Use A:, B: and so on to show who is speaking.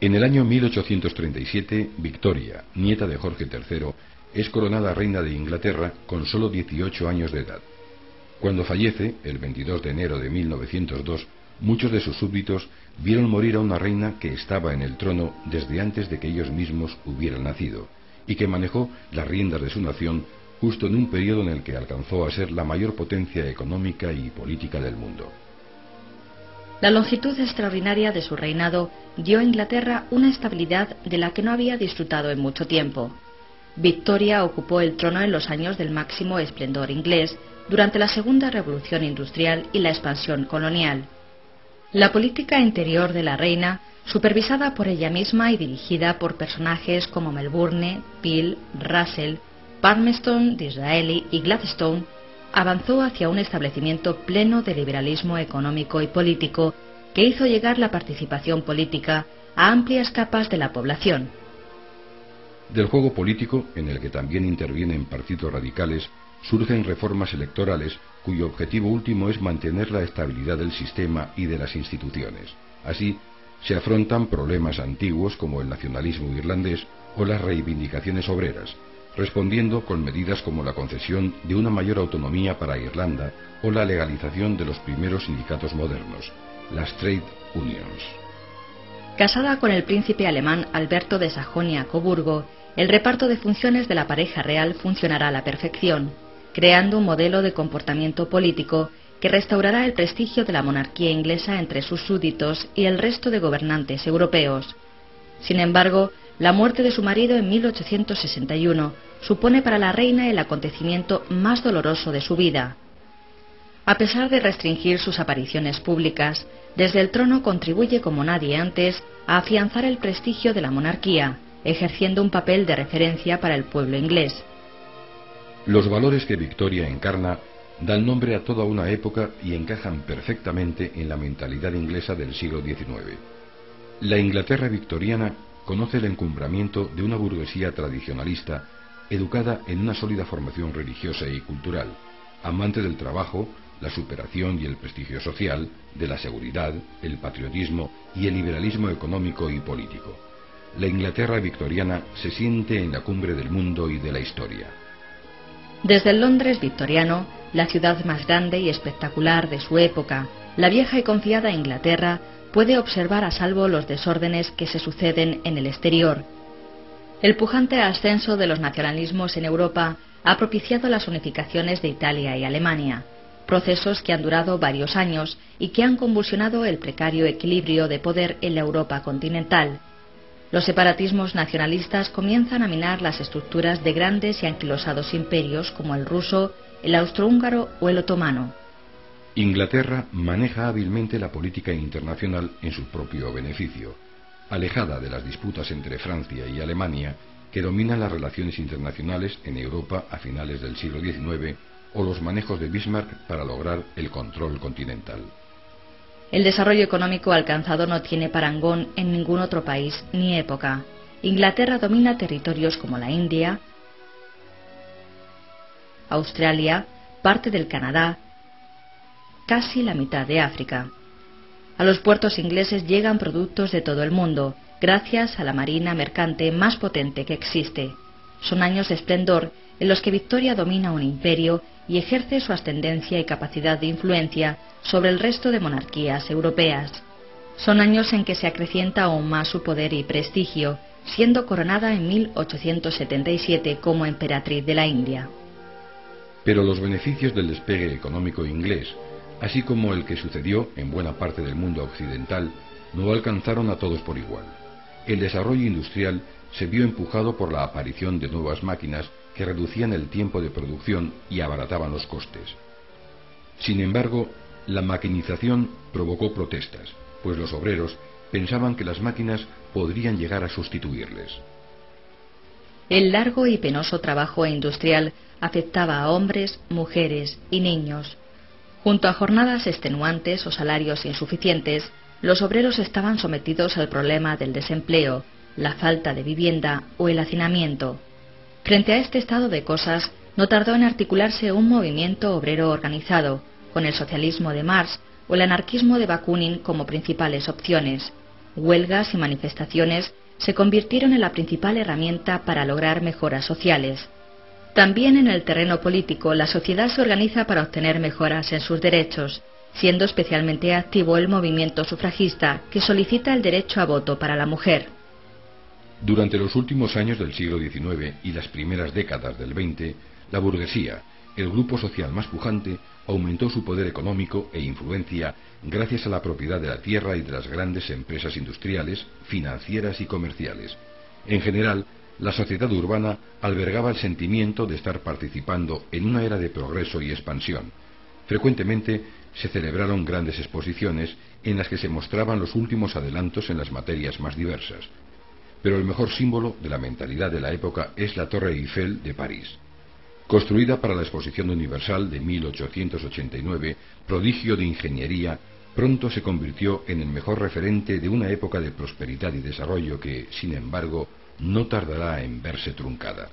A: En el año 1837, Victoria, nieta de Jorge III, es coronada reina de Inglaterra con solo 18 años de edad. Cuando fallece, el 22 de enero de 1902, muchos de sus súbditos vieron morir a una reina que estaba en el trono desde antes de que ellos mismos hubieran nacido, y que manejó las riendas de su nación justo en un periodo en el que alcanzó a ser la mayor potencia económica y política del mundo.
B: La longitud extraordinaria de su reinado dio a Inglaterra una estabilidad de la que no había disfrutado en mucho tiempo. Victoria ocupó el trono en los años del máximo esplendor inglés, durante la Segunda Revolución Industrial y la expansión colonial. La política interior de la reina, supervisada por ella misma y dirigida por personajes como Melbourne, Peel, Russell, Palmerston, Disraeli y Gladstone, avanzó hacia un establecimiento pleno de liberalismo económico y político que hizo llegar la participación política a amplias capas de la población.
A: Del juego político, en el que también intervienen partidos radicales, surgen reformas electorales cuyo objetivo último es mantener la estabilidad del sistema y de las instituciones. Así, se afrontan problemas antiguos como el nacionalismo irlandés o las reivindicaciones obreras, respondiendo con medidas como la concesión de una mayor autonomía para Irlanda o la legalización de los primeros sindicatos modernos, las trade unions.
B: Casada con el príncipe alemán Alberto de Sajonia-Coburgo, el reparto de funciones de la pareja real funcionará a la perfección, creando un modelo de comportamiento político que restaurará el prestigio de la monarquía inglesa entre sus súbditos y el resto de gobernantes europeos. Sin embargo, la muerte de su marido en 1861 supone para la reina el acontecimiento más doloroso de su vida. A pesar de restringir sus apariciones públicas, desde el trono contribuye como nadie antes a afianzar el prestigio de la monarquía, ejerciendo un papel de referencia para el pueblo inglés.
A: Los valores que Victoria encarna dan nombre a toda una época y encajan perfectamente en la mentalidad inglesa del siglo XIX. La Inglaterra victoriana conoce el encumbramiento de una burguesía tradicionalista, educada en una sólida formación religiosa y cultural, amante del trabajo, la superación y el prestigio social, de la seguridad, el patriotismo y el liberalismo económico y político. La Inglaterra victoriana se siente en la cumbre del mundo y de la historia.
B: Desde el Londres victoriano, la ciudad más grande y espectacular de su época, la vieja y confiada Inglaterra puede observar a salvo los desórdenes que se suceden en el exterior. El pujante ascenso de los nacionalismos en Europa ha propiciado las unificaciones de Italia y Alemania, procesos que han durado varios años y que han convulsionado el precario equilibrio de poder en la Europa continental. Los separatismos nacionalistas comienzan a minar las estructuras de grandes y anquilosados imperios como el ruso, el austrohúngaro o el otomano.
A: Inglaterra maneja hábilmente la política internacional en su propio beneficio, alejada de las disputas entre Francia y Alemania que dominan las relaciones internacionales en Europa a finales del siglo XIX o los manejos de Bismarck para lograr el control continental.
B: El desarrollo económico alcanzado no tiene parangón en ningún otro país ni época. Inglaterra domina territorios como la India, Australia, parte del Canadá, casi la mitad de África. A los puertos ingleses llegan productos de todo el mundo, gracias a la marina mercante más potente que existe. Son años de esplendor en los que Victoria domina un imperio y ejerce su ascendencia y capacidad de influencia sobre el resto de monarquías europeas. Son años en que se acrecienta aún más su poder y prestigio, siendo coronada en 1877 como emperatriz de la India.
A: Pero los beneficios del despegue económico inglés, así como el que sucedió en buena parte del mundo occidental, no alcanzaron a todos por igual. El desarrollo industrial se vio empujado por la aparición de nuevas máquinas que reducían el tiempo de producción y abarataban los costes. Sin embargo, la maquinización provocó protestas, pues los obreros pensaban que las máquinas podrían llegar a sustituirles.
B: El largo y penoso trabajo industrial afectaba a hombres, mujeres y niños. Junto a jornadas extenuantes o salarios insuficientes, los obreros estaban sometidos al problema del desempleo, la falta de vivienda o el hacinamiento. Frente a este estado de cosas, no tardó en articularse un movimiento obrero organizado, con el socialismo de Marx, o el anarquismo de Bakunin como principales opciones. Huelgas y manifestaciones se convirtieron en la principal herramienta para lograr mejoras sociales. También en el terreno político, la sociedad se organiza para obtener mejoras en sus derechos, siendo especialmente activo el movimiento sufragista, que solicita el derecho a voto para la mujer.
A: Durante los últimos años del siglo XIX y las primeras décadas del XX, la burguesía, el grupo social más pujante, aumentó su poder económico e influencia gracias a la propiedad de la tierra y de las grandes empresas industriales, financieras y comerciales. En general, la sociedad urbana albergaba el sentimiento de estar participando en una era de progreso y expansión. Frecuentemente se celebraron grandes exposiciones en las que se mostraban los últimos adelantos en las materias más diversas. Pero el mejor símbolo de la mentalidad de la época es la Torre Eiffel de París. Construida para la Exposición Universal de 1889, prodigio de ingeniería, pronto se convirtió en el mejor referente de una época de prosperidad y desarrollo que, sin embargo, no tardará en verse truncada.